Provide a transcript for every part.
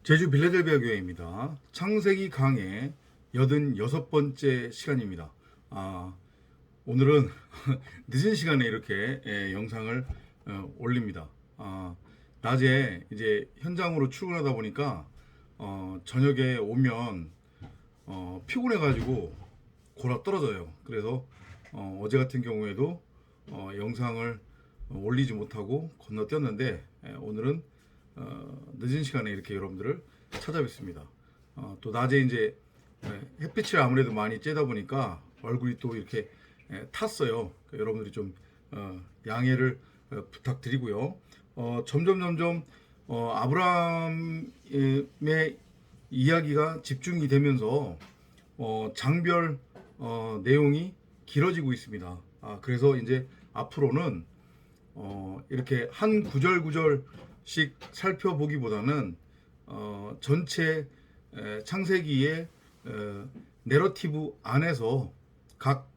제주 빌라델비아 교회입니다. 창세기 강의 86번째 시간입니다. 오늘은 늦은 시간에 이렇게 영상을 올립니다. 낮에 이제 현장으로 출근하다 보니까 저녁에 오면 피곤해가지고 골아 떨어져요. 그래서 어제 같은 경우에도 영상을 올리지 못하고 건너뛰었는데 오늘은 늦은 시간에 이렇게 여러분들을 찾아뵙습니다. 또 낮에 이제 햇빛을 아무래도 많이 쬐다 보니까 얼굴이 또 이렇게 탔어요. 그러니까 여러분들이 좀 양해를 부탁드리고요. 점점 아브라함의 이야기가 집중이 되면서 장별 내용이 길어지고 있습니다. 그래서 이제 앞으로는 이렇게 한 구절씩 살펴보기보다는 전체 창세기의 내러티브 안에서 각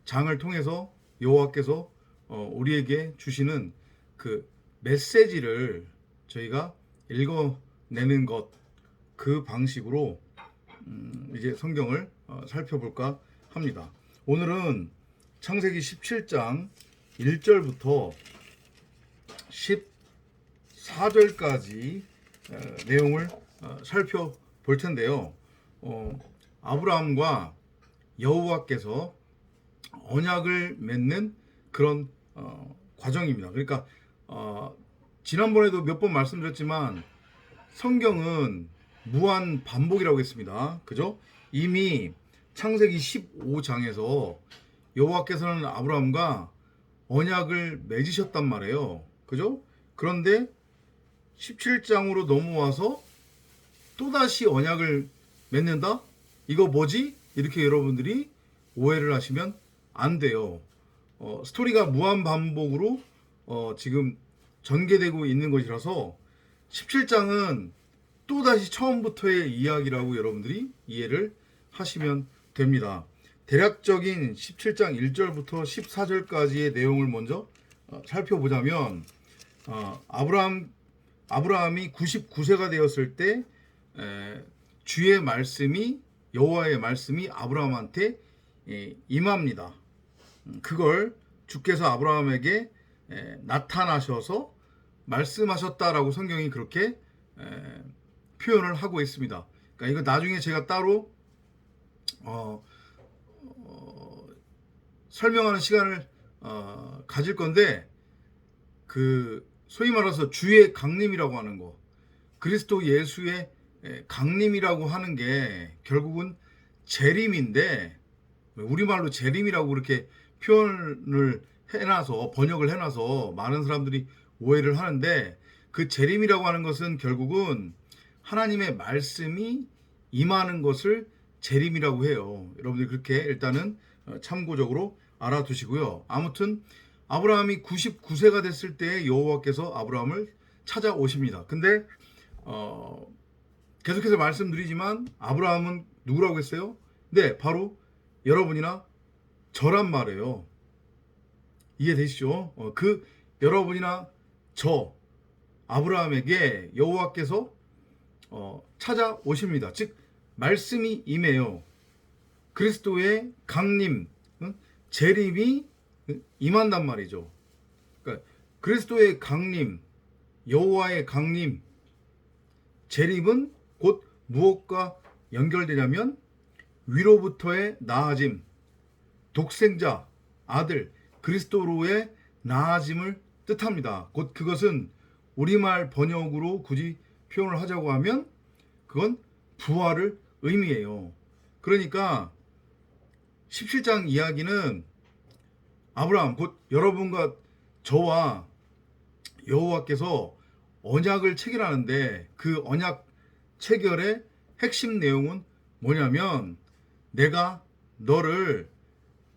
장을 통해서 여호와께서 우리에게 주시는 그 메시지를 저희가 읽어내는 것, 그 방식으로 이제 성경을 살펴볼까 합니다. 오늘은 창세기 17장 1절부터 14절까지 내용을 살펴볼 텐데요. 아브라함과 여호와께서 언약을 맺는 그런 과정입니다. 그러니까 지난번에도 몇 번 말씀드렸지만 성경은 무한 반복이라고 했습니다. 그죠? 이미 창세기 15장에서 여호와께서는 아브라함과 언약을 맺으셨단 말이에요. 그죠? 그런데 17장으로 넘어와서 또다시 언약을 맺는다? 이거 뭐지? 이렇게 여러분들이 오해를 하시면 안 돼요. 스토리가 무한 반복으로 지금 전개되고 있는 것이라서 17장은 또다시 처음부터의 이야기라고 여러분들이 이해를 하시면 됩니다. 대략적인 17장 1절부터 14절까지의 내용을 먼저 살펴보자면 아브라함이 99세가 되었을 때 주의 말씀이 여호와의 말씀이 아브라함한테 임합니다. 그걸 주께서 아브라함에게 나타나셔서 말씀하셨다라고 성경이 그렇게 표현을 하고 있습니다. 그러니까 이거 나중에 제가 따로 설명하는 시간을 가질 건데 그 소위 말해서 주의 강림이라고 하는 거, 그리스도 예수의 강림이라고 하는 게 결국은 재림인데 우리말로 재림이라고 그렇게 표현을 해놔서 번역을 해놔서 많은 사람들이 오해를 하는데 그 재림이라고 하는 것은 결국은 하나님의 말씀이 임하는 것을 재림이라고 해요. 여러분들이 그렇게 일단은 참고적으로 알아두시고요. 아무튼 아브라함이 99세가 됐을 때 여호와께서 아브라함을 찾아오십니다. 근데 계속해서 말씀드리지만 아브라함은 누구라고 했어요? 네, 바로 여러분이나 저란 말이에요. 이해되시죠? 그 여러분이나 저 아브라함에게 여호와께서 찾아오십니다. 즉 말씀이 임해요. 그리스도의 강림, 재림이 임한단 말이죠. 그러니까 그리스도의 강림, 여호와의 강림, 재림은 곧 무엇과 연결되냐면 위로부터의 나아짐, 독생자, 아들, 그리스도로의 나아짐을 뜻합니다. 곧 그것은 우리말 번역으로 굳이 표현을 하자고 하면 그건 부활을 의미해요. 그러니까 17장 이야기는 아브라함, 곧 여러분과 저와 여호와께서 언약을 체결하는데 그 언약 체결의 핵심 내용은 뭐냐면 내가 너를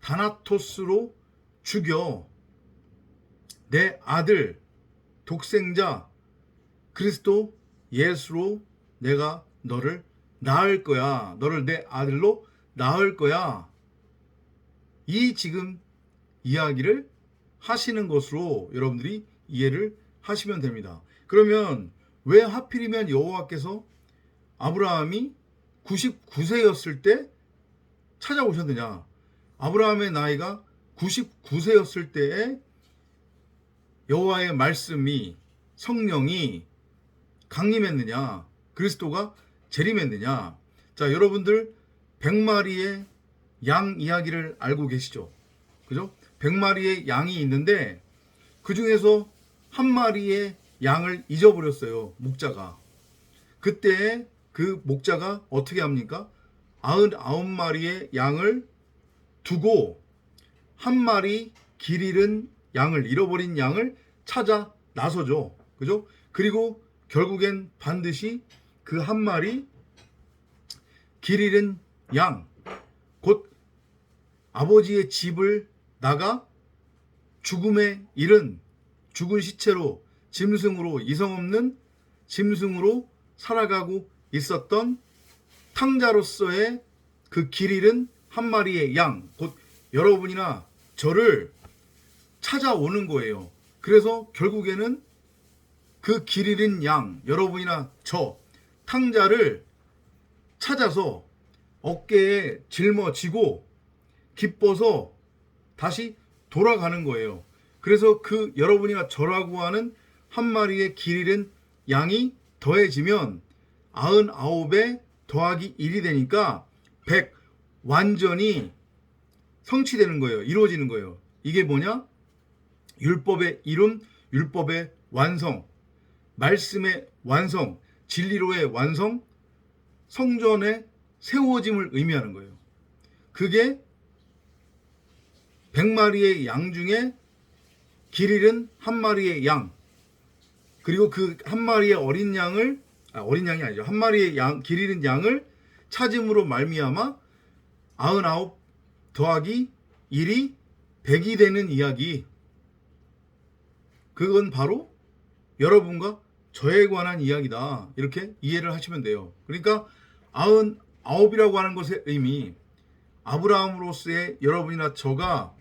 다나토스로 죽여 내 아들 독생자 그리스도 예수로 내가 너를 낳을 거야. 너를 내 아들로 낳을 거야. 이 지금 이야기를 하시는 것으로 여러분들이 이해를 하시면 됩니다. 그러면 왜 하필이면 여호와께서 아브라함이 99세였을 때 찾아오셨느냐? 아브라함의 나이가 99세였을 때에 여호와의 말씀이 성령이 강림했느냐? 그리스도가 재림했느냐? 자, 여러분들 100마리의 양 이야기를 알고 계시죠? 그죠? 100마리의 양이 있는데 그 중에서 한 마리의 양을 잊어버렸어요. 목자가. 그때 그 목자가 어떻게 합니까? 99마리의 양을 두고 한 마리 길 잃은 양을, 잃어버린 양을 찾아 나서죠. 그죠? 그리고 결국엔 반드시 그 한 마리 길 잃은 양, 곧 아버지의 집을 나가 죽음에 이른 죽은 시체로 짐승으로, 이성 없는 짐승으로 살아가고 있었던 탕자로서의 그 길 잃은 한 마리의 양, 곧 여러분이나 저를 찾아오는 거예요. 그래서 결국에는 그 길 잃은 양, 여러분이나 저 탕자를 찾아서 어깨에 짊어지고 기뻐서 다시 돌아가는 거예요. 그래서 그 여러분이나 저라고 하는 한 마리의 길 잃은 양이 더해지면 99에 더하기 1이 되니까 100 완전히 성취되는 거예요. 이루어지는 거예요. 이게 뭐냐? 율법의 이룸, 율법의 완성, 말씀의 완성, 진리로의 완성, 성전의 세워짐을 의미하는 거예요. 그게 100마리의 양 중에 길 잃은 한 마리의 양, 그리고 그 한 마리의 어린 양을, 어린 양이 아니죠. 한 마리의 양, 길 잃은 양을 찾음으로 말미암아 99 더하기 1이 100이 되는 이야기. 그건 바로 여러분과 저에 관한 이야기다. 이렇게 이해를 하시면 돼요. 그러니까 99이라고 하는 것의 의미, 아브라함으로서의 여러분이나 저가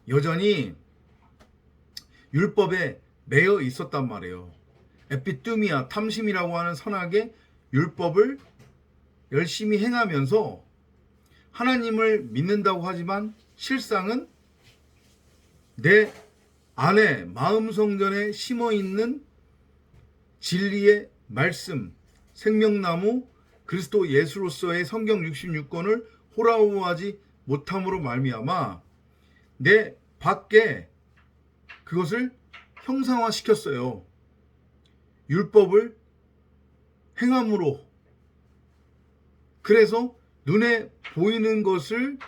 여전히 율법에 매여 있었단 말이에요. 에피뚜미아, 탐심이라고 하는 선악의 율법을 열심히 행하면서 하나님을 믿는다고 하지만 실상은 내 안에 마음성전에 심어있는 진리의 말씀, 생명나무 그리스도 예수로서의 성경 66권을 호라호하지 못함으로 말미암아 내 밖에 그것을 형상화시켰어요. 율법을 행함으로. 그래서 눈에 보이는 것을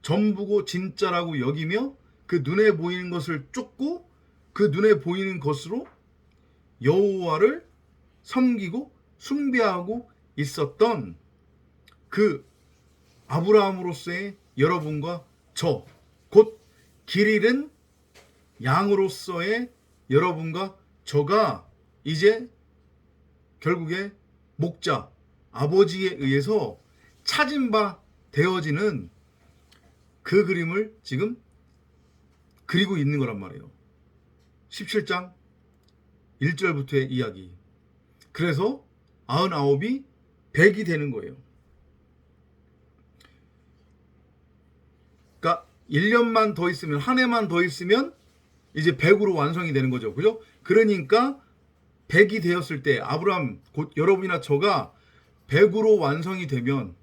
전부고 진짜라고 여기며 그 눈에 보이는 것을 쫓고 그 눈에 보이는 것으로 여호와를 섬기고 숭배하고 있었던 그 아브라함으로서의 여러분과 저, 곧 길 잃은 양으로서의 여러분과 저가 이제 결국에 목자, 아버지에 의해서 찾은 바 되어지는 그 그림을 지금 그리고 있는 거란 말이에요. 17장 1절부터의 이야기. 그래서 99이 100이 되는 거예요. 그러니까 1년만 더 있으면, 한 해만 더 있으면 이제 100으로 완성이 되는 거죠. 그죠? 그러니까 100이 되었을 때 아브라함, 곧 여러분이나 저가 100으로 완성이 되면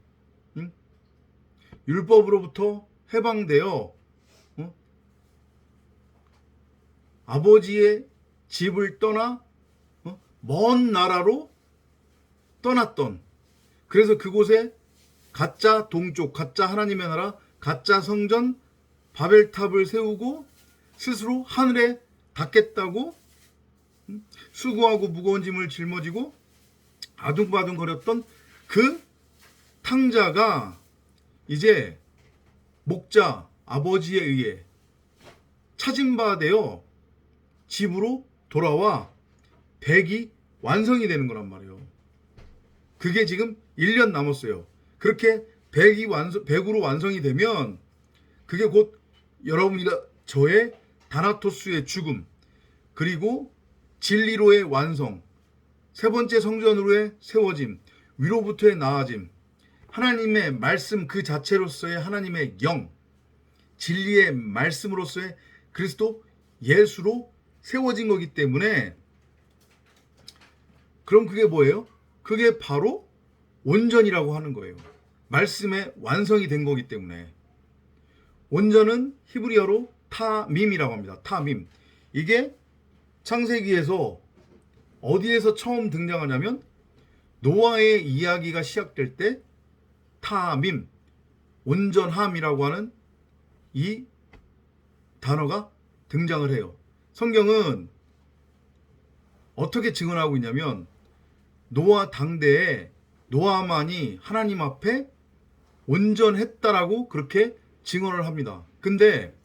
율법으로부터 해방되어 아버지의 집을 떠나 먼 나라로 떠났던, 그래서 그곳에 가짜 동쪽, 가짜 하나님의 나라, 가짜 성전 바벨탑을 세우고 스스로 하늘에 닿겠다고 수고하고 무거운 짐을 짊어지고 아둥바둥 거렸던 그 탕자가 이제 목자 아버지에 의해 찾은 바 되어 집으로 돌아와 100이 완성이 되는 거란 말이에요. 그게 지금 1년 남았어요. 그렇게 100으로 완성이 되면 그게 곧 여러분이나 저의 다나토스의 죽음, 그리고 진리로의 완성, 세 번째 성전으로의 세워짐, 위로부터의 나아짐, 하나님의 말씀 그 자체로서의 하나님의 영, 진리의 말씀으로서의 그리스도 예수로 세워진 거기 때문에, 그럼 그게 뭐예요? 그게 바로 온전이라고 하는 거예요. 말씀의 완성이 된 거기 때문에. 온전은 히브리어로 타밈이라고 합니다. 타밈. 이게 창세기에서 어디에서 처음 등장하냐면 노아의 이야기가 시작될 때 타밈, 온전함이라고 하는 이 단어가 등장을 해요. 성경은 어떻게 증언하고 있냐면 노아 당대에 노아만이 하나님 앞에 온전했다라고 그렇게 증언을 합니다. 근데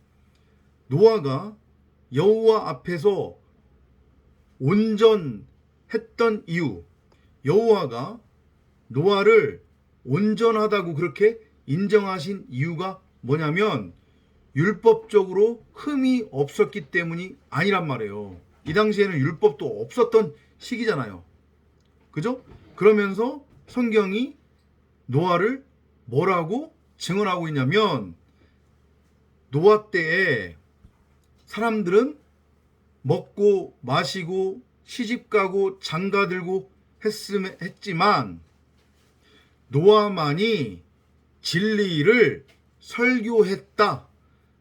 노아가 여호와 앞에서 온전했던 이유, 여호와가 노아를 온전하다고 그렇게 인정하신 이유가 뭐냐면 율법적으로 흠이 없었기 때문이 아니란 말이에요. 이 당시에는 율법도 없었던 시기잖아요. 그죠? 그러면서 성경이 노아를 뭐라고 증언하고 있냐면 노아 때에 사람들은 먹고 마시고 시집가고 장가들고 했지만 노아만이 진리를 설교했다.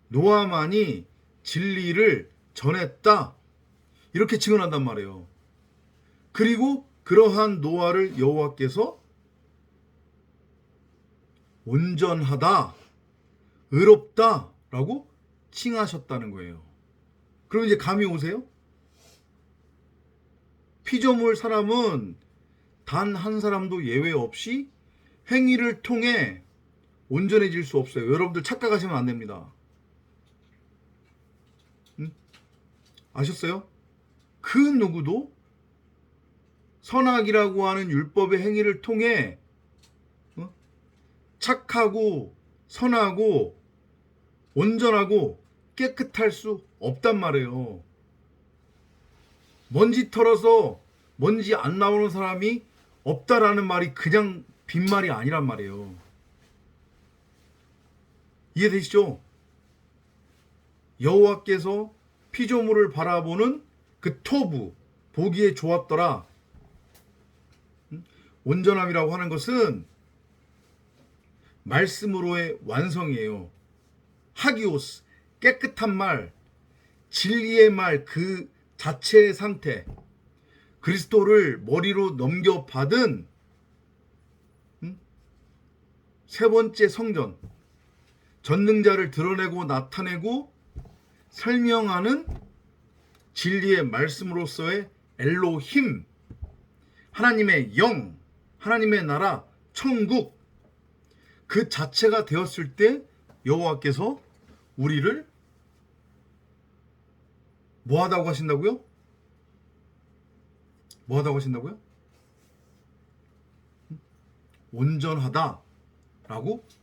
노아만이 진리를 전했다. 이렇게 증언한단 말이에요. 그리고 그러한 노아를 여호와께서 온전하다, 의롭다라고 칭하셨다는 거예요. 그럼 이제 감이 오세요? 피조물 사람은 단 한 사람도 예외 없이 행위를 통해 온전해질 수 없어요. 여러분들 착각하시면 안 됩니다. 아셨어요? 그 누구도 선악이라고 하는 율법의 행위를 통해 착하고 선하고 온전하고 깨끗할 수 없단 말이에요. 먼지 털어서 먼지 안 나오는 사람이 없다라는 말이 그냥 빈말이 아니란 말이에요. 이해되시죠? 여호와께서 피조물을 바라보는 그 토부, 보기에 좋았더라. 온전함이라고 하는 것은 말씀으로의 완성이에요. 하기오스, 깨끗한 말, 진리의 말 그 자체의 상태, 그리스도를 머리로 넘겨받은 세 번째 성전, 전능자를 드러내고 나타내고 설명하는 진리의 말씀으로서의 엘로힘, 하나님의 영, 하나님의 나라, 천국, 그 자체가 되었을 때 여호와께서 우리를 뭐 하다고 하신다고요? 뭐 하다고 하신다고요? 온전하다라고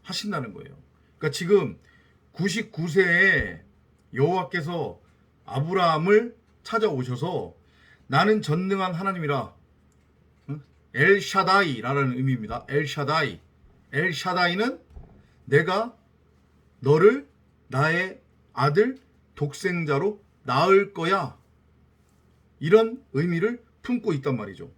하신다는 거예요. 그러니까 지금 99세에 여호와께서 아브라함을 찾아오셔서 나는 전능한 하나님이라, 엘샤다이라는 의미입니다. 엘샤다이. 엘샤다이는 내가 너를 나의 아들 독생자로 낳을 거야. 이런 의미를 품고 있단 말이죠.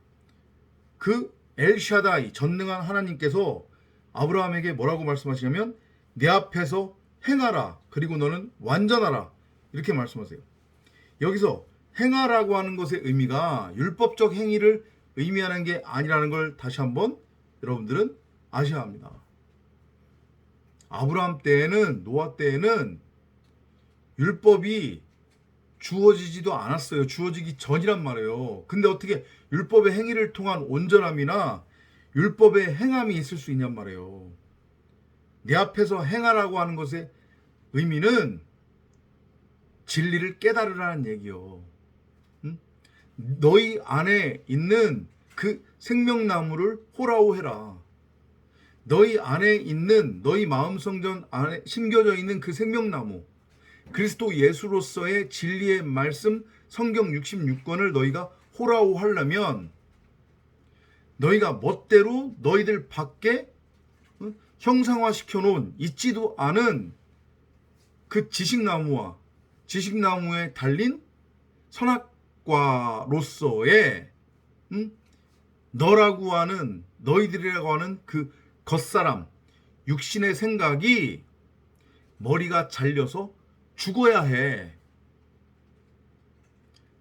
그 엘샤다이, 전능한 하나님께서 아브라함에게 뭐라고 말씀하시냐면 내 앞에서 행하라. 그리고 너는 완전하라. 이렇게 말씀하세요. 여기서 행하라고 하는 것의 의미가 율법적 행위를 의미하는 게 아니라는 걸 다시 한번 여러분들은 아셔야 합니다. 아브라함 때에는, 노아 때에는 율법이 주어지지도 않았어요. 주어지기 전이란 말이에요. 근데 어떻게 율법의 행위를 통한 온전함이나 율법의 행함이 있을 수 있냔 말이에요. 내 앞에서 행하라고 하는 것의 의미는 진리를 깨달으라는 얘기요. 너희 안에 있는 그 생명나무를 호라호해라. 너희 안에 있는, 너희 마음성전 안에 심겨져 있는 그 생명나무, 그리스도 예수로서의 진리의 말씀 성경 66권을 너희가 호라호하려면 너희가 멋대로 너희들 밖에 형상화시켜 놓은 있지도 않은 그 지식나무에 달린 선악과로서의 너라고 하는 너희들이라고 하는 그 겉사람 육신의 생각이 머리가 잘려서 죽어야 해.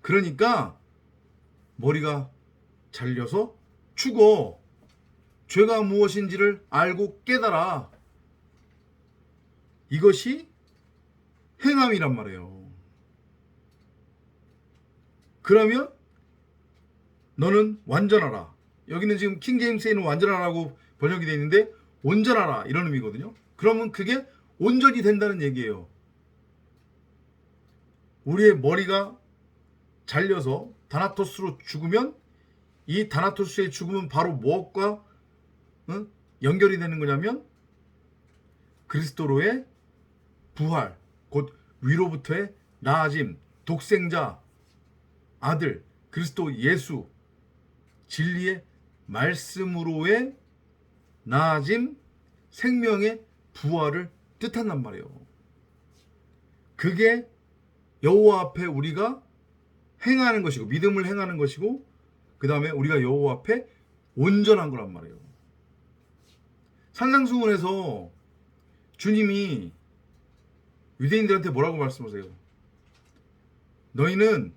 그러니까 머리가 잘려서 죽어. 죄가 무엇인지를 알고 깨달아. 이것이 행함이란 말이에요. 그러면 너는 완전하라. 여기는 지금 킹제임스에는 완전하라고 번역이 되어 있는데 온전하라 이런 의미거든요. 그러면 그게 온전이 된다는 얘기예요. 우리의 머리가 잘려서 다나토스로 죽으면 이 다나토스의 죽음은 바로 무엇과 연결이 되는 거냐면 그리스도로의 부활, 곧 위로부터의 나아짐, 독생자, 아들, 그리스도 예수, 진리의 말씀으로의 나아짐, 생명의 부활을 뜻한단 말이에요. 그게 여호와 앞에 우리가 행하는 것이고 믿음을 행하는 것이고 그 다음에 우리가 여호와 앞에 온전한 거란 말이에요. 산상수훈에서 주님이 유대인들한테 뭐라고 말씀하세요? 너희는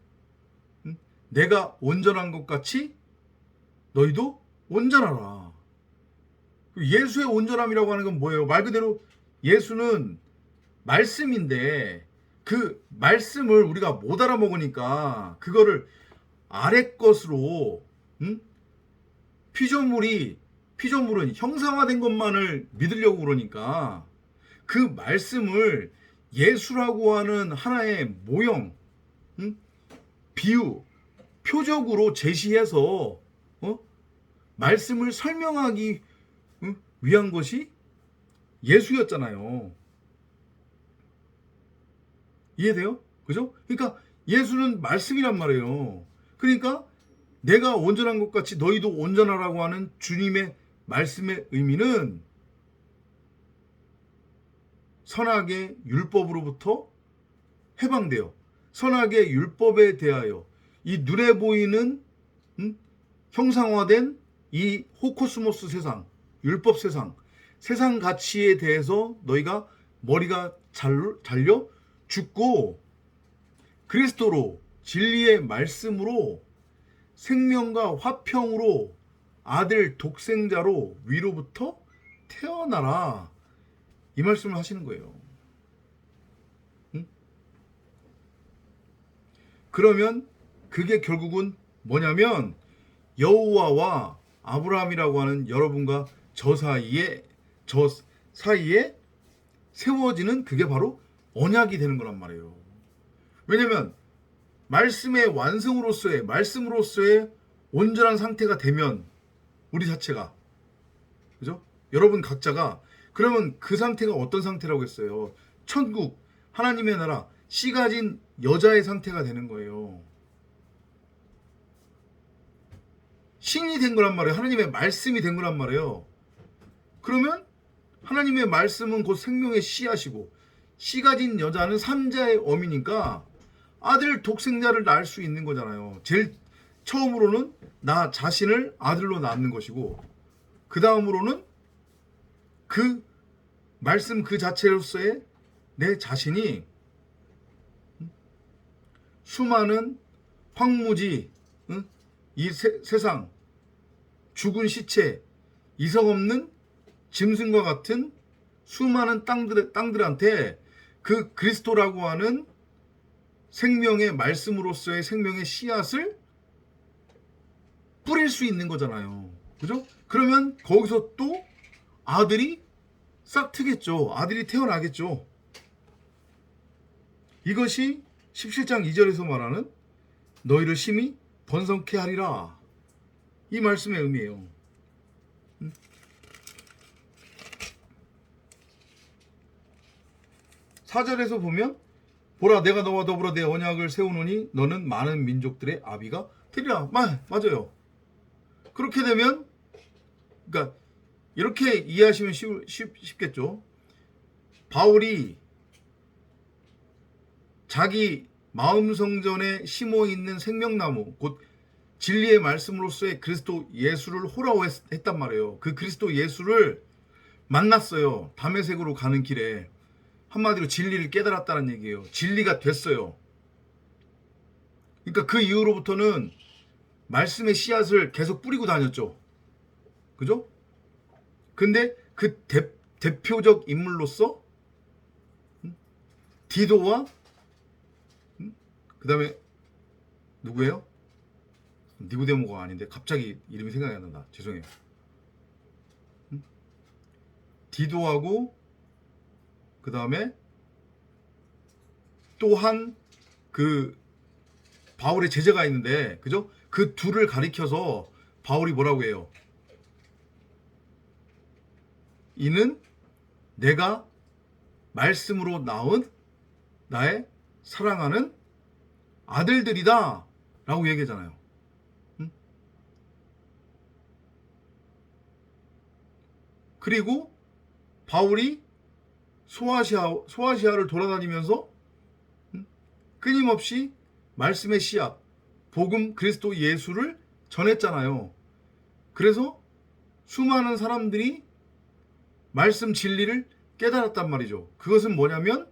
내가 온전한 것 같이 너희도 온전하라. 예수의 온전함이라고 하는 건 뭐예요? 말 그대로 예수는 말씀인데 그 말씀을 우리가 못 알아먹으니까 그거를 아래 것으로 피조물은 형상화된 것만을 믿으려고 그러니까 그 말씀을 예수라고 하는 하나의 모형, 비유, 표적으로 제시해서 말씀을 설명하기 위한 것이 예수였잖아요. 이해돼요? 그죠? 그러니까 예수는 말씀이란 말이에요. 그러니까 내가 온전한 것 같이 너희도 온전하라고 하는 주님의 말씀의 의미는 선악의 율법으로부터 해방되어 선악의 율법에 대하여 이 눈에 보이는 형상화된 이 호코스모스 세상, 율법 세상 가치에 대해서 너희가 머리가 잘려 죽고 그리스도로 진리의 말씀으로 생명과 화평으로 아들 독생자로 위로부터 태어나라. 이 말씀을 하시는 거예요. 그러면 그게 결국은 뭐냐면 여호와와 아브라함이라고 하는 여러분과 저 사이에 세워지는 그게 바로 언약이 되는 거란 말이에요. 왜냐면 말씀의 완성으로서의 말씀으로서의 온전한 상태가 되면 우리 자체가 그죠? 여러분 각자가 그러면 그 상태가 어떤 상태라고 했어요? 천국, 하나님의 나라, 씨 가진 여자의 상태가 되는 거예요. 신이 된 거란 말이에요. 하나님의 말씀이 된 거란 말이에요. 그러면 하나님의 말씀은 곧 생명의 씨앗이고 씨 가진 여자는 삼자의 어미니까 아들 독생자를 낳을 수 있는 거잖아요. 제일 처음으로는 나 자신을 아들로 낳는 것이고 그 다음으로는 그 말씀 그 자체로서의 내 자신이 수많은 황무지 이 세상 죽은 시체 이성 없는 짐승과 같은 수많은 땅들한테 그 그리스도라고 하는 생명의 말씀으로서의 생명의 씨앗을 뿌릴 수 있는 거잖아요. 그죠? 그러면 거기서 또 아들이 싹 트겠죠. 아들이 태어나겠죠. 이것이 17장 2절에서 말하는 너희를 심히 번성케 하리라. 이 말씀의 의미예요. 4절에서 보면 보라 내가 너와 더불어 내 언약을 세우노니 너는 많은 민족들의 아비가 되리라. 맞아요. 그렇게 되면 그러니까 이렇게 이해하시면 쉽겠죠. 바울이 자기 마음 성전에 심어 있는 생명나무, 곧 진리의 말씀으로서의 그리스도 예수를 호라했단 말이에요. 그 그리스도 예수를 만났어요. 다메섹으로 가는 길에. 한마디로 진리를 깨달았다는 얘기예요. 진리가 됐어요. 그러니까 그 이후로부터는 말씀의 씨앗을 계속 뿌리고 다녔죠. 그죠? 근데 그 대표적 인물로서 디도와 그 다음에 누구예요? 니고데모가 아닌데 갑자기 이름이 생각이 안 난다. 죄송해요. 디도하고 그 다음에 또한 그 바울의 제자가 있는데, 그죠? 그 둘을 가리켜서 바울이 뭐라고 해요? 이는 내가 말씀으로 낳은 나의 사랑하는 아들들이다 라고 얘기하잖아요. 그리고 바울이 소아시아를 돌아다니면서 끊임없이 말씀의 씨앗, 복음 그리스도 예수를 전했잖아요. 그래서 수많은 사람들이 말씀 진리를 깨달았단 말이죠. 그것은 뭐냐면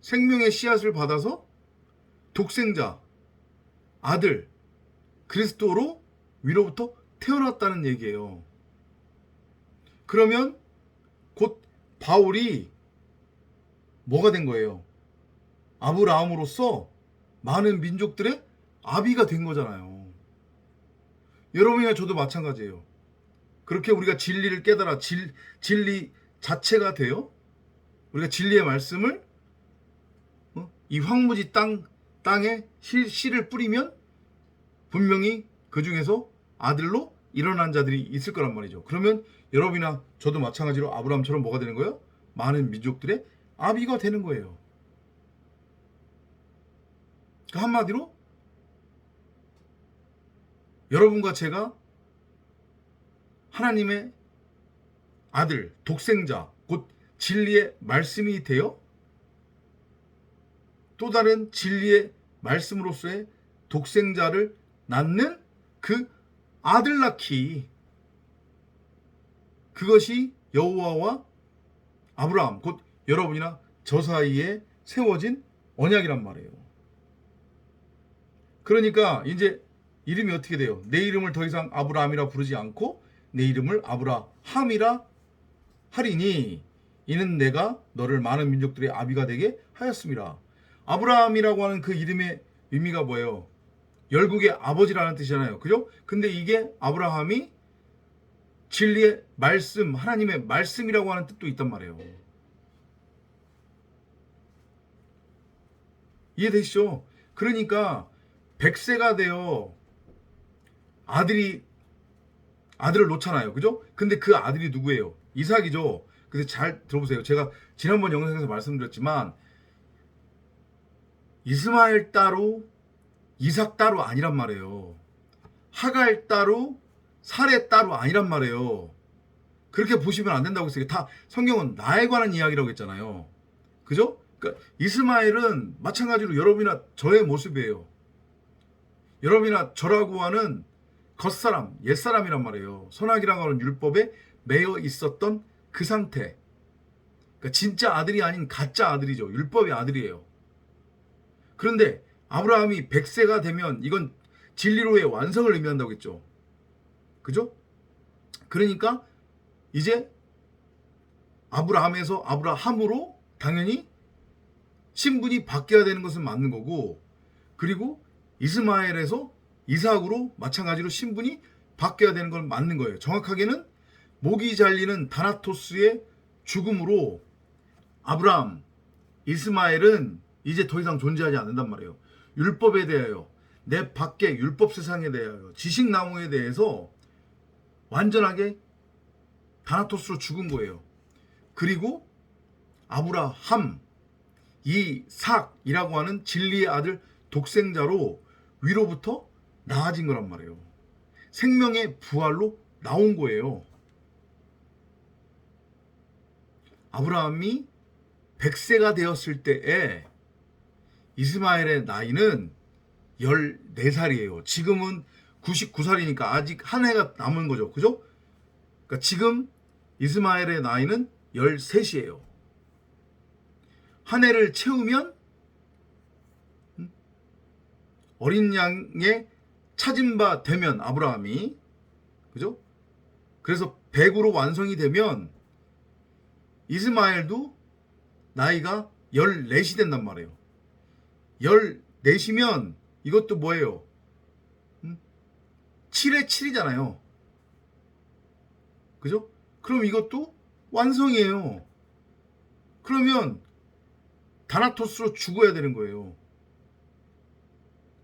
생명의 씨앗을 받아서 독생자, 아들, 그리스도로 위로부터 태어났다는 얘기예요. 그러면 곧 바울이 뭐가 된 거예요? 아브라함으로서 많은 민족들의 아비가 된 거잖아요. 여러분이나 저도 마찬가지예요. 그렇게 우리가 진리를 깨달아 진리 자체가 되어 우리가 진리의 말씀을 이 황무지 땅에 씨를 뿌리면 분명히 그 중에서 아들로 일어난 자들이 있을 거란 말이죠. 그러면 여러분이나 저도 마찬가지로 아브라함처럼 뭐가 되는 거예요? 많은 민족들의 아비가 되는 거예요. 그러니까 한마디로 여러분과 제가 하나님의 아들, 독생자, 곧 진리의 말씀이 되어 또 다른 진리의 말씀으로서의 독생자를 낳는 그 아들 낳기, 그것이 여호와와 아브라함, 곧 여러분이나 저 사이에 세워진 언약이란 말이에요. 그러니까 이제 이름이 어떻게 돼요? 내 이름을 더 이상 아브라함이라 부르지 않고 내 이름을 아브라함이라 하리니 이는 내가 너를 많은 민족들의 아비가 되게 하였습니다. 아브라함이라고 하는 그 이름의 의미가 뭐예요? 열국의 아버지라는 뜻이잖아요. 그죠? 근데 이게 아브라함이 진리의 말씀, 하나님의 말씀이라고 하는 뜻도 있단 말이에요. 이해되시죠? 그러니까 100세가 되어 아들을 놓잖아요. 그죠? 근데 그 아들이 누구예요? 이삭이죠. 근데 잘 들어보세요. 제가 지난번 영상에서 말씀드렸지만 이스마엘 따로 이삭 따로 아니란 말이에요. 하갈 따로 살의 따로 아니란 말이에요. 그렇게 보시면 안 된다고 했어요. 다 성경은 나에 관한 이야기라고 했잖아요. 그죠? 그러니까 이스마엘은 마찬가지로 여러분이나 저의 모습이에요. 여러분이나 저라고 하는 겉사람, 옛사람이란 말이에요. 선악이라고 하는 율법에 매여 있었던 그 상태. 그러니까 진짜 아들이 아닌 가짜 아들이죠. 율법의 아들이에요. 그런데 아브라함이 100세가 되면 이건 진리로의 완성을 의미한다고 했죠. 그죠? 그러니까 이제 아브라함에서 아브라함으로 당연히 신분이 바뀌어야 되는 것은 맞는 거고, 그리고 이스마엘에서 이삭으로 마찬가지로 신분이 바뀌어야 되는 건 맞는 거예요. 정확하게는 목이 잘리는 다나토스의 죽음으로 아브라함, 이스마엘은 이제 더 이상 존재하지 않는단 말이에요. 율법에 대하여, 내 밖에 율법 세상에 대하여, 지식나무에 대해서 완전하게 다나토스로 죽은 거예요. 그리고 아브라함, 이삭이라고 하는 진리의 아들 독생자로 위로부터 나아진 거란 말이에요. 생명의 부활로 나온 거예요. 아브라함이 100세가 되었을 때에 이스마엘의 나이는 14살이에요. 지금은 99살이니까 아직 한 해가 남은 거죠. 그죠? 그러니까 지금 이스마엘의 나이는 13이에요. 한 해를 채우면 어린 양의 찾은 바 되면 아브라함이, 그죠? 그래서 100으로 완성이 되면 이스마엘도 나이가 14이 된단 말이에요. 14이면 이것도 뭐예요? 7에 7이잖아요. 그죠? 그럼 이것도 완성이에요. 그러면 다나토스로 죽어야 되는 거예요.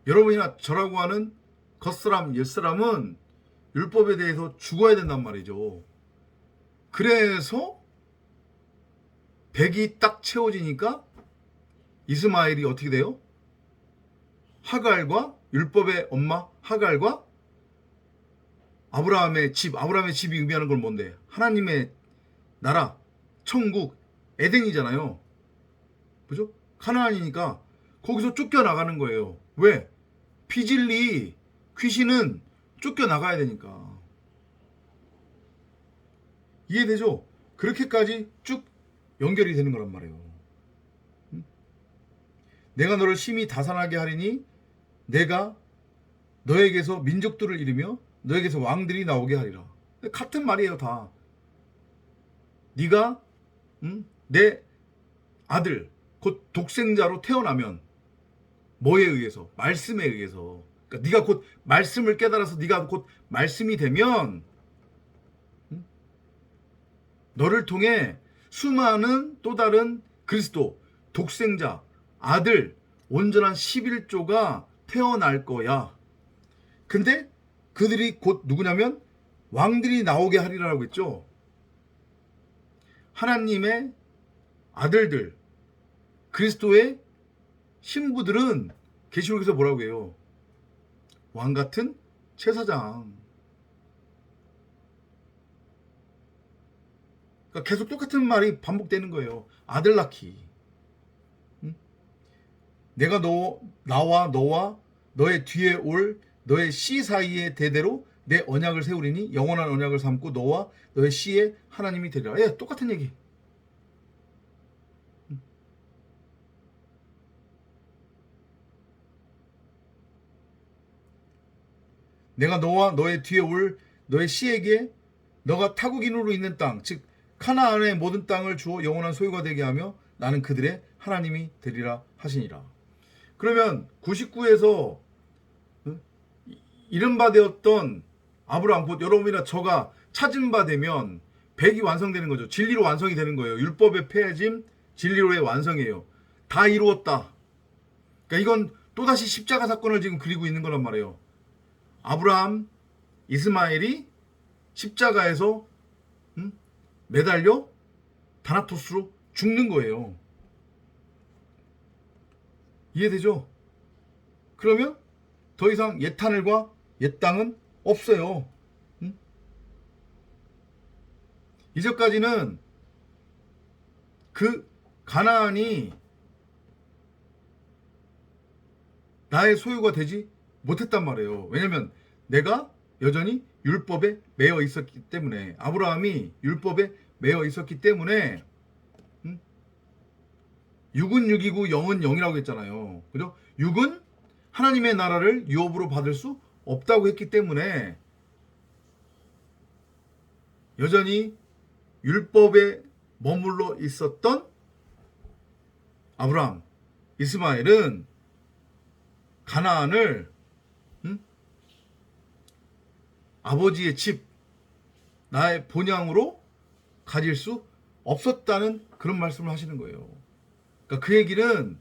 여러분이나 저라고 하는 겉사람, 옛사람은 율법에 대해서 죽어야 된단 말이죠. 그래서 100이 딱 채워지니까 이스마엘이 어떻게 돼요? 하갈과, 율법의 엄마 하갈과 아브라함의 집이 의미하는 건 뭔데? 하나님의 나라, 천국, 에덴이잖아요. 그죠? 가나안이니까 거기서 쫓겨나가는 거예요. 왜? 피질리, 귀신은 쫓겨나가야 되니까. 이해되죠? 그렇게까지 쭉 연결이 되는 거란 말이에요. 내가 너를 심히 다산하게 하리니 내가 너에게서 민족들을 이루며 너에게서 왕들이 나오게 하리라. 같은 말이에요, 다. 네가 내 아들, 곧 독생자로 태어나면 뭐에 의해서? 말씀에 의해서. 그러니까 네가 곧 말씀을 깨달아서 네가 곧 말씀이 되면 너를 통해 수많은 또 다른 그리스도, 독생자, 아들, 온전한 11조가 태어날 거야. 근데 그들이 곧 누구냐면 왕들이 나오게 하리라고 했죠. 하나님의 아들들, 그리스도의 신부들은 계시록에서 뭐라고 해요? 왕 같은 제사장. 그러니까 계속 똑같은 말이 반복되는 거예요. 아들 낳기. 내가 나와 너와 너의 뒤에 올 너의 씨 사이의 대대로 내 언약을 세우리니 영원한 언약을 삼고 너와 너의 씨의 하나님이 되리라. 예, 똑같은 얘기. 내가 너와 너의 뒤에 올 너의 씨에게 너가 타국인으로 있는 땅, 즉 카나안의 모든 땅을 주어 영원한 소유가 되게 하며 나는 그들의 하나님이 되리라 하시니라. 그러면 99에서 이른바 되었던 아브라함, 곧 여러분이나 저가 찾은 바 되면 100이 완성되는 거죠. 진리로 완성이 되는 거예요. 율법의 폐해짐, 진리로의 완성이에요. 다 이루었다. 그러니까 이건 또다시 십자가 사건을 지금 그리고 있는 거란 말이에요. 아브라함, 이스마엘이 십자가에서 매달려 다나토스로 죽는 거예요. 이해되죠? 그러면 더 이상 옛 하늘과 옛 땅은 없어요. 이제까지는 그 가나안이 나의 소유가 되지 못했단 말이에요. 왜냐면 내가 여전히 율법에 매여 있었기 때문에, 아브라함이 율법에 매여 있었기 때문에 6은 6이고 0은 0이라고 했잖아요. 그죠? 6은 하나님의 나라를 유업으로 받을 수 없다고 했기 때문에 여전히 율법에 머물러 있었던 아브라함, 이스마엘은 가나안을 아버지의 집, 나의 본향으로 가질 수 없었다는 그런 말씀을 하시는 거예요. 그러니까 그 얘기는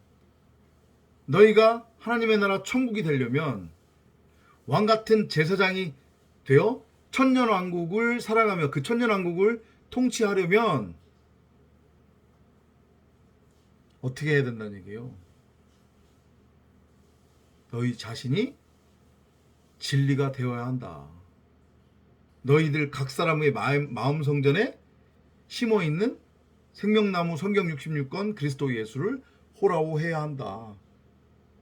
너희가 하나님의 나라 천국이 되려면 왕 같은 제사장이 되어 천년왕국을 살아가며 그 천년왕국을 통치하려면 어떻게 해야 된다는 얘기예요. 너희 자신이 진리가 되어야 한다. 너희들 각 사람의 마음 성전에 심어 있는 생명나무 성경 66권 그리스도 예수를 호라고 해야 한다.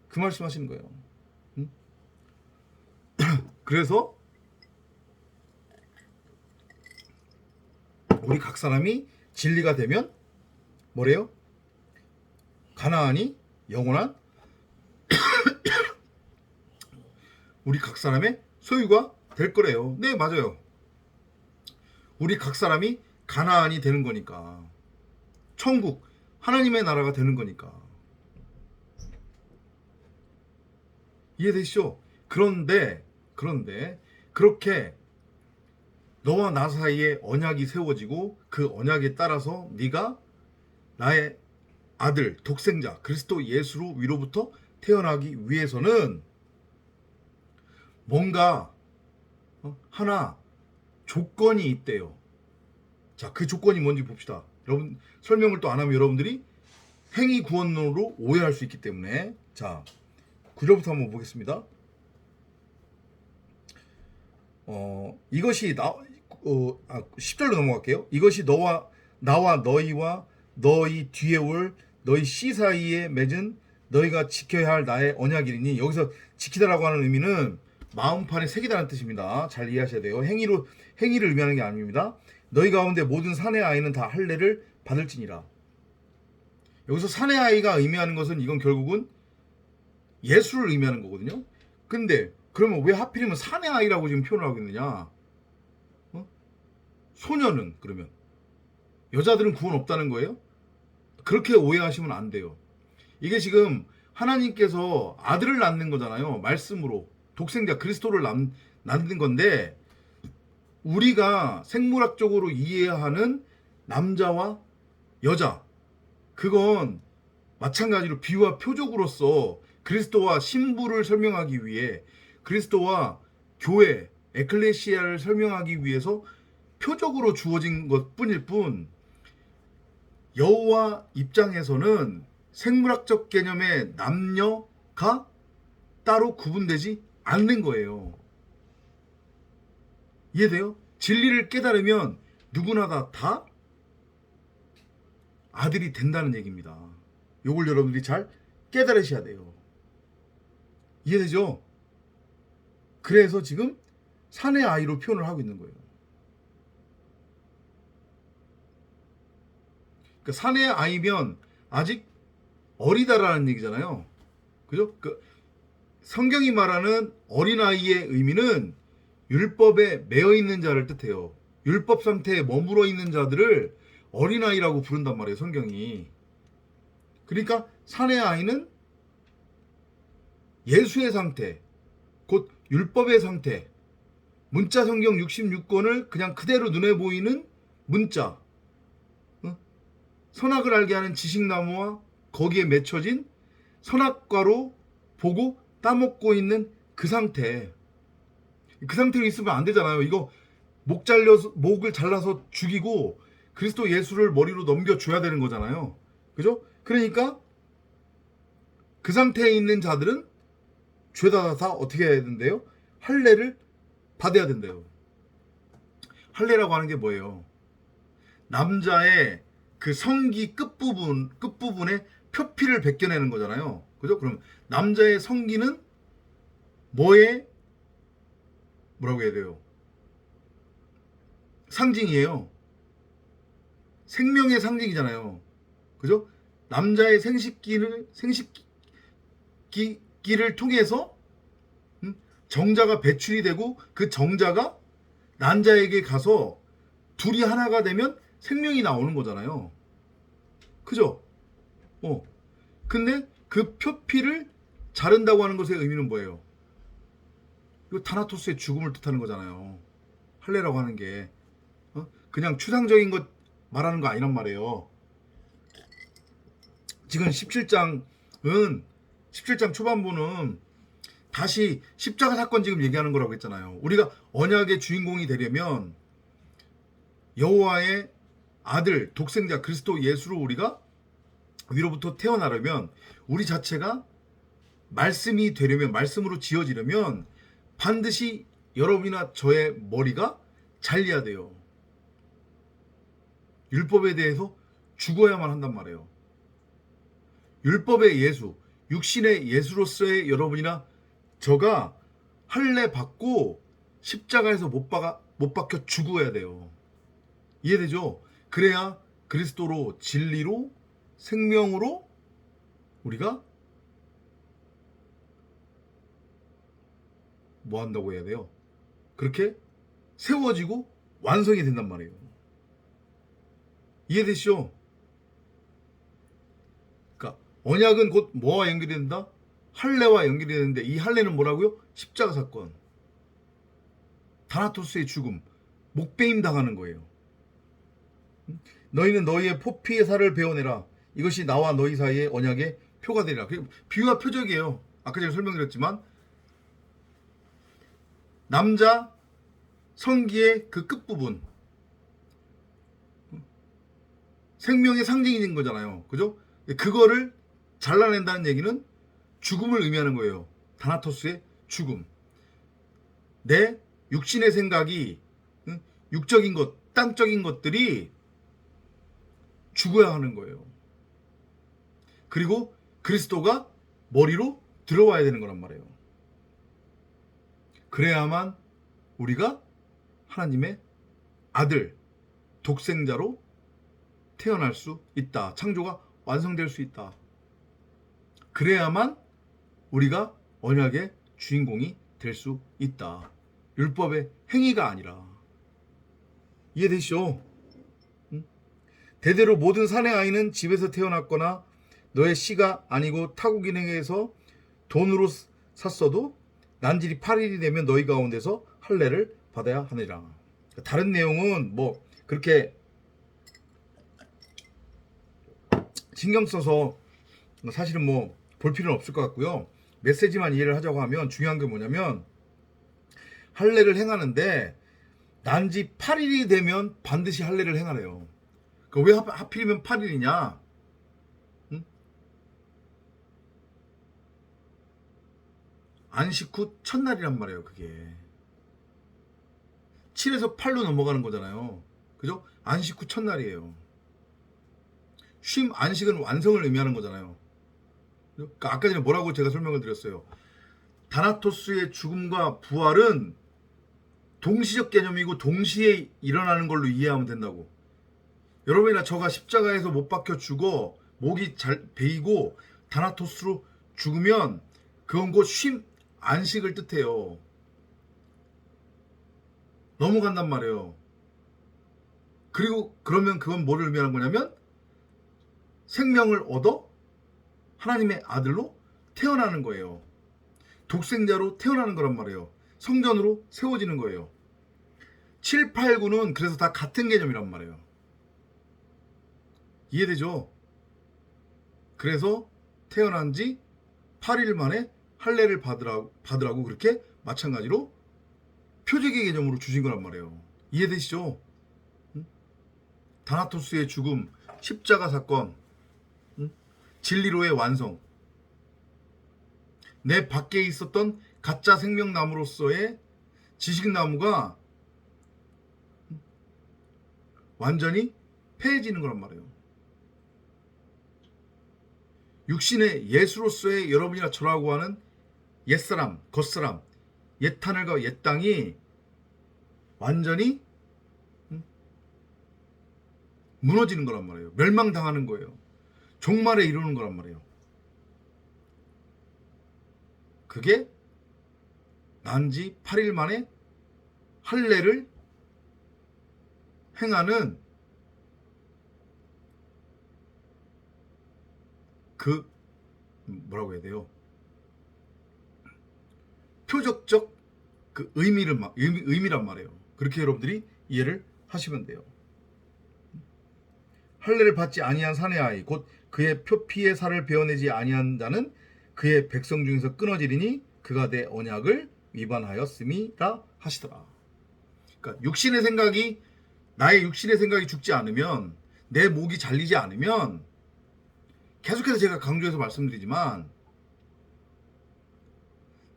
그 말씀하시는 거예요. 응? 그래서 우리 각 사람이 진리가 되면 뭐래요? 가나안이 영원한 우리 각 사람의 소유가 될 거래요. 네, 맞아요. 우리 각 사람이 가나안이 되는 거니까. 천국, 하나님의 나라가 되는 거니까. 이해되시죠? 그런데 그렇게 너와 나 사이에 언약이 세워지고 그 언약에 따라서 네가 나의 아들, 독생자, 그리스도 예수로 위로부터 태어나기 위해서는 뭔가 하나 조건이 있대요. 자, 그 조건이 뭔지 봅시다. 여러분, 설명을 또 안 하면 여러분들이 행위 구원론으로 오해할 수 있기 때문에. 자, 9절부터 한번 보겠습니다. 이것이 10절로 넘어갈게요. 이것이 나와 너희와 너희 뒤에 올 너희 씨 사이에 맺은 너희가 지켜야 할 나의 언약이니. 여기서 지키다라고 하는 의미는 마음판에 새기다는 뜻입니다. 잘 이해하셔야 돼요. 행위를 의미하는 게 아닙니다. 너희 가운데 모든 사내 아이는 다 할례를 받을지니라. 여기서 사내 아이가 의미하는 것은 이건 결국은 예수를 의미하는 거거든요. 근데 그러면 왜 하필이면 사내 아이라고 지금 표현을 하고 있느냐? 소녀는 그러면 여자들은 구원 없다는 거예요? 그렇게 오해하시면 안 돼요. 이게 지금 하나님께서 아들을 낳는 거잖아요. 말씀으로 독생자 그리스도를 낳는 건데, 우리가 생물학적으로 이해하는 남자와 여자, 그건 마찬가지로 비유와 표적으로서 그리스도와 신부를 설명하기 위해, 그리스도와 교회 에클레시아를 설명하기 위해서 표적으로 주어진 것뿐일 뿐, 여호와 입장에서는 생물학적 개념의 남녀가 따로 구분되지 않는 거예요. 이해돼요? 진리를 깨달으면 누구나 다 아들이 된다는 얘기입니다. 요걸 여러분들이 잘 깨달으셔야 돼요. 이해되죠? 그래서 지금 사내 아이로 표현을 하고 있는 거예요. 그러니까 사내 아이면 아직 어리다라는 얘기잖아요. 그죠? 성경이 말하는 어린아이의 의미는 율법에 매여 있는 자를 뜻해요. 율법 상태에 머물러 있는 자들을 어린아이라고 부른단 말이에요, 성경이. 그러니까 사내 아이는 예수의 상태, 곧 율법의 상태, 문자 성경 66권을 그냥 그대로 눈에 보이는 문자, 선악을 알게 하는 지식나무와 거기에 맺혀진 선악과로 보고 따먹고 있는 그 상태. 그 상태로 있으면 안 되잖아요. 이거 목을 잘라서 죽이고 그리스도 예수를 머리로 넘겨줘야 되는 거잖아요. 그죠? 그러니까 그 상태에 있는 자들은 죄다 다 어떻게 해야 된대요? 할례를 받아야 된대요. 할례라고 하는 게 뭐예요? 남자의 그 성기 끝부분에 표피를 벗겨내는 거잖아요. 그죠? 그럼 남자의 성기는 뭐라고 해야 돼요? 상징이에요. 생명의 상징이잖아요. 그죠? 남자의 생식기를 통해서 정자가 배출이 되고 그 정자가 난자에게 가서 둘이 하나가 되면 생명이 나오는 거잖아요. 그죠? 근데 그 표피를 자른다고 하는 것의 의미는 뭐예요? 이거 타나토스의 죽음을 뜻하는 거잖아요. 할례라고 하는 게 그냥 추상적인 것 말하는 거 아니란 말이에요. 지금 17장 초반부는 다시 십자가 사건 지금 얘기하는 거라고 했잖아요. 우리가 언약의 주인공이 되려면 여호와의 아들 독생자 그리스도 예수로 우리가 위로부터 태어나려면, 우리 자체가 말씀이 되려면, 말씀으로 지어지려면 반드시 여러분이나 저의 머리가 잘려야 돼요. 율법에 대해서 죽어야만 한단 말이에요. 율법의 예수, 육신의 예수로서의 여러분이나 저가 할례 받고 십자가에서 못 박혀 죽어야 돼요. 이해되죠? 그래야 그리스도로 진리로 생명으로 우리가 뭐 한다고 해야 돼요? 그렇게 세워지고 완성이 된단 말이에요. 이해되시죠? 그러니까 언약은 곧 뭐와 연결이 된다? 할례와 연결이 되는데 이 할례는 뭐라고요? 십자가 사건. 다나토스의 죽음, 목베임 당하는 거예요. 너희는 너희의 포피의 살을 베어내라. 이것이 나와 너희 사이의 언약의 표가 되리라. 비유와 표적이에요. 아까 제가 설명드렸지만 남자 성기의 그 끝부분 생명의 상징인 거잖아요. 그죠? 그거를 잘라낸다는 얘기는 죽음을 의미하는 거예요. 다나토스의 죽음. 내 육신의 생각이 육적인 것, 땅적인 것들이 죽어야 하는 거예요. 그리고 그리스도가 머리로 들어와야 되는 거란 말이에요. 그래야만 우리가 하나님의 아들, 독생자로 태어날 수 있다. 창조가 완성될 수 있다. 그래야만 우리가 언약의 주인공이 될 수 있다. 율법의 행위가 아니라. 이해되시죠? 대대로 모든 사내 아이는 집에서 태어났거나 너의 씨가 아니고 타국인 행해에서 돈으로 샀어도 난질이 8일이 되면 너희 가운데서 할례를 받아야 하느니라. 다른 내용은 뭐 그렇게 신경 써서 사실은 뭐 볼 필요는 없을 것 같고요. 메시지만 이해를 하자고 하면 중요한 게 뭐냐면 할례를 행하는데 난지 8일이 되면 반드시 할례를 행하래요. 왜 하필이면 8일이냐? 응? 안식 후 첫날이란 말이에요. 그게 7에서 8로 넘어가는 거잖아요. 그죠? 안식 후 첫날이에요. 쉼, 안식은 완성을 의미하는 거잖아요. 그러니까 아까 전에 뭐라고 제가 설명을 드렸어요. 다나토스의 죽음과 부활은 동시적 개념이고 동시에 일어나는 걸로 이해하면 된다고. 여러분이나 저가 십자가에서 못 박혀 죽어 목이 잘 베이고 다나토스로 죽으면 그건 곧 쉼, 안식을 뜻해요. 넘어간단 말이에요. 그리고 그러면 그건 뭐를 의미하는 거냐면 생명을 얻어 하나님의 아들로 태어나는 거예요. 독생자로 태어나는 거란 말이에요. 성전으로 세워지는 거예요. 7, 8, 9는 그래서 다 같은 개념이란 말이에요. 이해되죠? 그래서 태어난 지 8일 만에 할례를 받으라고 그렇게 마찬가지로 표적의 개념으로 주신 거란 말이에요. 이해되시죠? 다나토스의 죽음, 십자가 사건, 진리로의 완성, 내 밖에 있었던 가짜 생명나무로서의 지식나무가 완전히 폐해지는 거란 말이에요. 육신의 예수로서의 여러분이나 저라고 하는 옛사람, 겉사람, 옛하늘과 옛 땅이 완전히 무너지는 거란 말이에요. 멸망당하는 거예요. 종말에 이르는 거란 말이에요. 그게 난지 8일 만에 할례를 행하는 그 뭐라고 해야 돼요? 표적적 그 의미란 말이에요. 그렇게 여러분들이 이해를 하시면 돼요. 할례를 받지 아니한 사내 아이 곧 그의 표피의 살을 베어내지 아니한 자는 그의 백성 중에서 끊어지리니 그가 내 언약을 위반하였음이라 하시더라. 그러니까 나의 육신의 생각이 죽지 않으면, 내 목이 잘리지 않으면, 계속해서 제가 강조해서 말씀드리지만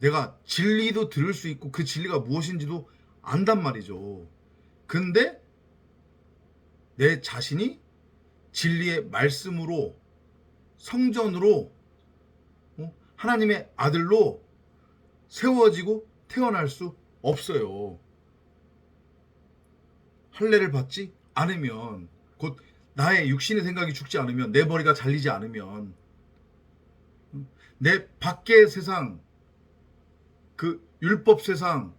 내가 진리도 들을 수 있고 그 진리가 무엇인지도 안단 말이죠. 근데 내 자신이 진리의 말씀으로 성전으로 하나님의 아들로 세워지고 태어날 수 없어요. 할례를 받지 않으면, 곧 나의 육신의 생각이 죽지 않으면, 내 머리가 잘리지 않으면, 내 밖의 세상, 그 율법 세상,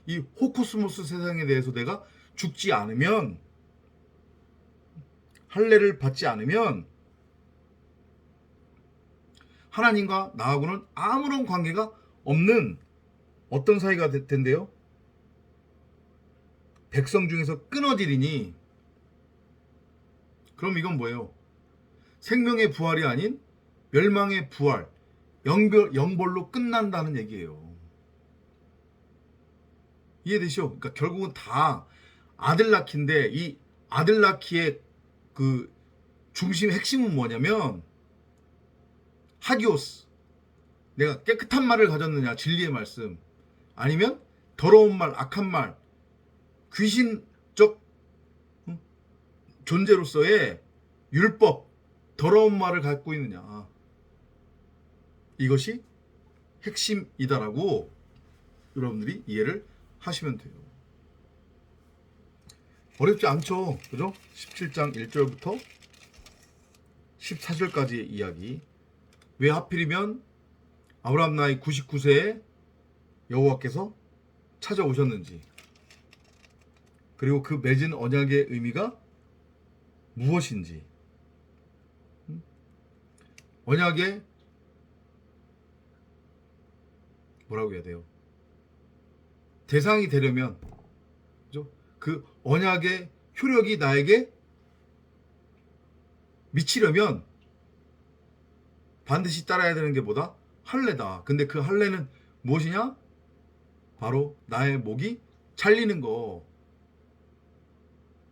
이 호코스모스 세상에 대해서 내가 죽지 않으면, 할례를 받지 않으면 하나님과 나하고는 아무런 관계가 없는 어떤 사이가 된대요? 백성 중에서 끊어지리니. 그럼 이건 뭐예요? 생명의 부활이 아닌 멸망의 부활, 영벌로 끝난다는 얘기예요. 이해되시죠? 그러니까 결국은 다 아들 낳기인데, 이 아들 낳기의 그 중심 핵심은 뭐냐면 하기오스, 내가 깨끗한 말을 가졌느냐, 진리의 말씀, 아니면 더러운 말, 악한 말, 귀신적 존재로서의 율법, 더러운 말을 갖고 있느냐, 이것이 핵심이다라고 여러분들이 이해를 하시면 돼요. 어렵지 않죠, 그죠? 17장 1절부터 14절까지의 이야기. 왜 하필이면 아브라함 나이 99세에 여호와께서 찾아오셨는지, 그리고 그 맺은 언약의 의미가 무엇인지, 언약의 뭐라고 해야 돼요? 대상이 되려면, 그죠? 그 언약의 효력이 나에게 미치려면 반드시 따라야 되는 게 뭐다? 할례다. 근데 그 할례는 무엇이냐? 바로 나의 목이 잘리는 거,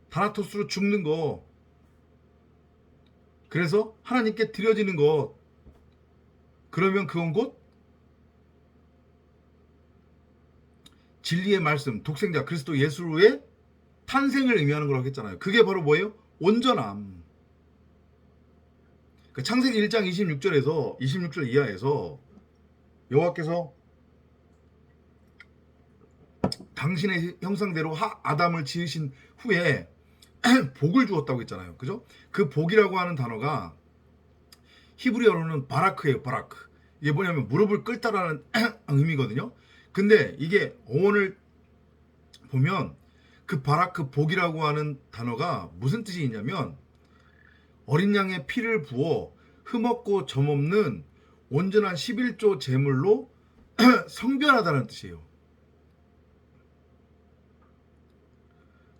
다나토스로 죽는 거, 그래서 하나님께 드려지는 것. 그러면 그건 곧 진리의 말씀, 독생자 그리스도 예수의 탄생을 의미하는 거라고 했잖아요. 그게 바로 뭐예요? 온전함. 창세기 1장 26절 이하에서 여호와께서 당신의 형상대로 아담을 지으신 후에 복을 주었다고 했잖아요. 그죠? 그 복이라고 하는 단어가 히브리어로는 바라크예요. 바라크. 이게 뭐냐면 무릎을 꿇다라는 의미거든요. 근데 이게 어원을 보면 그 바라크, 복이라고 하는 단어가 무슨 뜻이 있냐면 어린 양의 피를 부어 흠없고 점없는 온전한 11조 제물로 성별하다는 뜻이에요.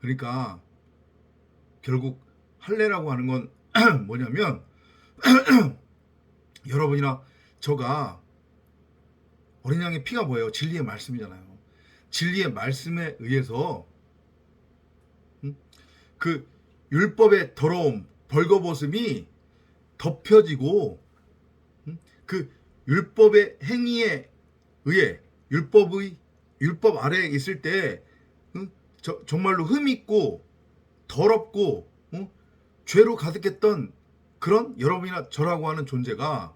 그러니까 결국 할례라고 하는 건 뭐냐면 여러분이나 저가 어린 양의 피가 뭐예요? 진리의 말씀이잖아요. 진리의 말씀에 의해서 그 율법의 더러움, 벌거벗음이 덮여지고, 그 율법의 행위에 의해 율법 아래에 있을 때 정말로 흠있고 더럽고 죄로 가득했던 그런 여러분이나 저라고 하는 존재가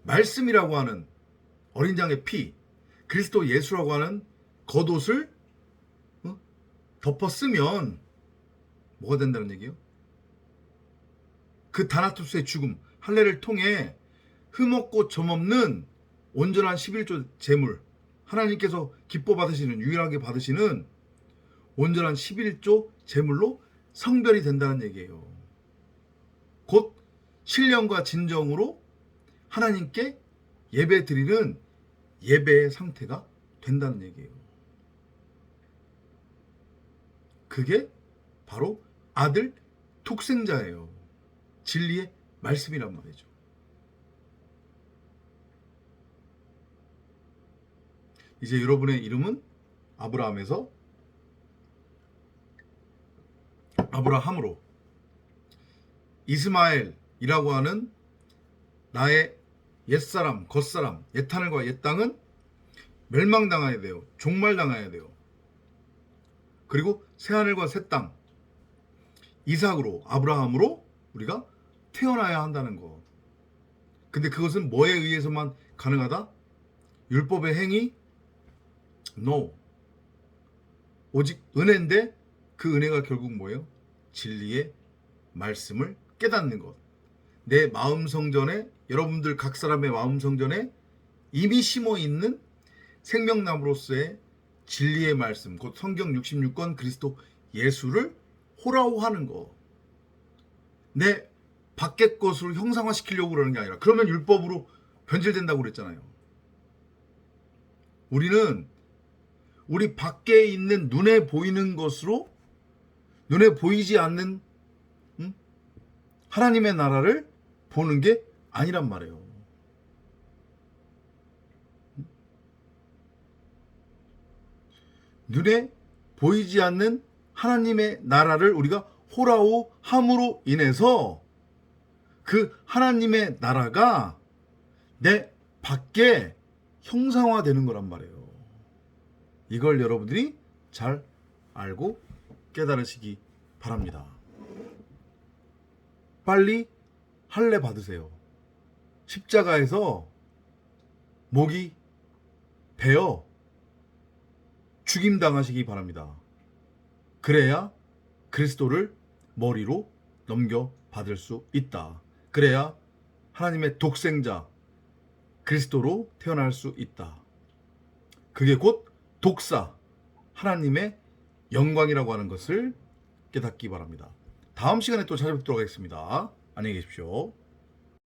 말씀이라고 하는 어린 양의 피, 그리스도 예수라고 하는 겉옷을 덮어 쓰면 뭐가 된다는 얘기예요? 그 다나토스의 죽음, 할례를 통해 흠없고 점없는 온전한 11조 제물, 하나님께서 기뻐 받으시는, 유일하게 받으시는 온전한 11조 제물로 성별이 된다는 얘기예요. 곧 신령과 진정으로 하나님께 예배 드리는 예배의 상태가 된다는 얘기예요. 그게 바로 아들 독생자예요. 진리의 말씀이란 말이죠. 이제 여러분의 이름은 아브라함에서 아브라함으로 이스마엘이라고 하는 나의 옛사람, 겉사람, 옛하늘과 옛 땅은 멸망당해야 돼요. 종말당해야 돼요. 그리고 새하늘과 새 땅, 이삭으로, 아브라함으로 우리가 태어나야 한다는 것. 근데 그것은 뭐에 의해서만 가능하다? 율법의 행위? No. 오직 은혜인데 그 은혜가 결국 뭐예요? 진리의 말씀을 깨닫는 것. 내 마음 성전에, 여러분들 각 사람의 마음 성전에 이미 심어 있는 생명나무로서의 진리의 말씀, 곧 성경 66권 그리스도 예수를 호라호하는 것. 내 밖의 것으로 형상화시키려고 그러는 게 아니라, 그러면 율법으로 변질된다고 그랬잖아요. 우리는 우리 밖에 있는 눈에 보이는 것으로, 눈에 보이지 않는 하나님의 나라를 보는 게 아니란 말이에요. 눈에 보이지 않는 하나님의 나라를 우리가 호라호 함으로 인해서 그 하나님의 나라가 내 밖에 형상화되는 거란 말이에요. 이걸 여러분들이 잘 알고 깨달으시기 바랍니다. 빨리 할례 받으세요. 십자가에서 목이 베어 죽임당하시기 바랍니다. 그래야 그리스도를 머리로 넘겨받을 수 있다. 그래야 하나님의 독생자 그리스도로 태어날 수 있다. 그게 곧 독사 하나님의 영광이라고 하는 것을 깨닫기 바랍니다. 다음 시간에 또 찾아뵙도록 하겠습니다. 안녕히 계십시오.